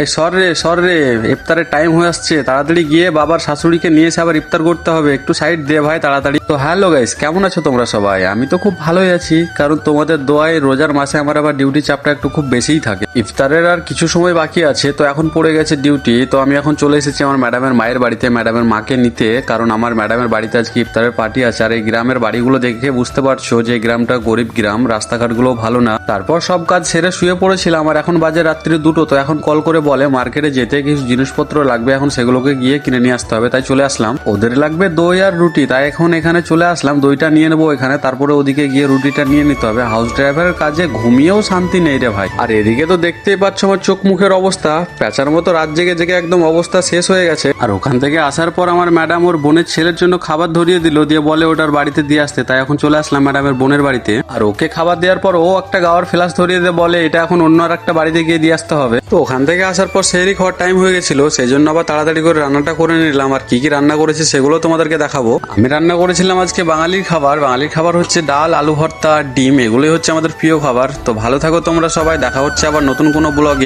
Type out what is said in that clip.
এই সর রে, ইফতারের টাইম হয়ে আসছে, তাড়াতাড়ি গিয়ে বাবার শাশুড়িকে নিয়ে এসে আবার ইফতার করতে হবে। একটু সাইড দে ভাই তাড়াতাড়ি। তো হ্যালো গাইস, কেমন আছো তোমরা সবাই? আমি তো খুব ভালোই আছি, কারণ তোমাদের দোয়ায় রোজার মাসে আমার আবার ডিউটি চাপটা একটু খুব বেশিই থাকে। ইফতারের আর কিছু সময় বাকি আছে, তো এখন পড়ে গেছে ডিউটি। তো আমি এখন চলে এসেছি আমার ম্যাডামের মায়ের বাড়িতে, ম্যাডামের মাকে নিতে, কারণ আমার ম্যাডামের বাড়িতে আজকে ইফতারের পার্টি আছে। আর এই গ্রামের বাড়িগুলো দেখে বুঝতে পারছো যে এই গ্রামটা গরিব গ্রাম, রাস্তাঘাটগুলো ভালো না। তারপর সব কাজ সেরে শুয়ে পড়েছিলাম, আর এখন বাজে রাত্রি 2টো। তো এখন কল করে বলে মার্কেটে যেতে কিছু জিনিসপত্র লাগবে, এখন সেগুলোকে গিয়ে কিনে নিয়ে আসতে হবে। তাই চলে আসলাম। ওদের লাগবে দই আর রুটি, তাই এখন এখানে চলে আসলাম। দইটা নিয়ে নেবো এখানে, তারপরে ওদিকে গিয়ে রুটিটা নিয়ে নিতে হবে। হাউস ড্রাইভারের কাজে ঘুমিয়েও শান্তি নেই রে ভাই। আর এদিকে তো দেখতেই পাচ্ছ আমার চোখ মুখের অবস্থা, প্যাঁচার মতো রাত জেগে জেগে একদম অবস্থা শেষ হয়ে গেছে। আর ওখান থেকে আসার পর আমার ম্যাডাম ওর বোনের ছেলের জন্য খাবার ধরিয়ে দিল, দিয়ে বলে ওটার বাড়িতে দিয়ে আসতে। তাই এখন চলে আসলাম ম্যাডামের বোনের বাড়িতে। আর ওকে খাবার দেওয়ার পর ও একটা গাওয়ার ফ্লাস ধরিয়ে দিয়ে বলে এটা এখন অন্য আর একটা বাড়িতে গিয়ে দিয়ে আসতে হবে। তো ওখান থেকে আসার পর সেহরি খাওয়ার টাইম হয়ে গেছিল, সেই জন্য আবার তাড়াতাড়ি করে রান্নাটা করে নিলাম। আর কি কি রান্না করেছি সেগুলো তোমাদেরকে দেখাবো। আমি রান্না করেছিলাম আজকে বাঙালির খাবার। বাঙালির খাবার হচ্ছে ডাল, আলু ভর্তা, ডিম, এগুলোই হচ্ছে আমাদের প্রিয় খাবার। তো ভালো থাকো তোমরা সবাই, দেখা হচ্ছে আবার নতুন কোনো ব্লগে।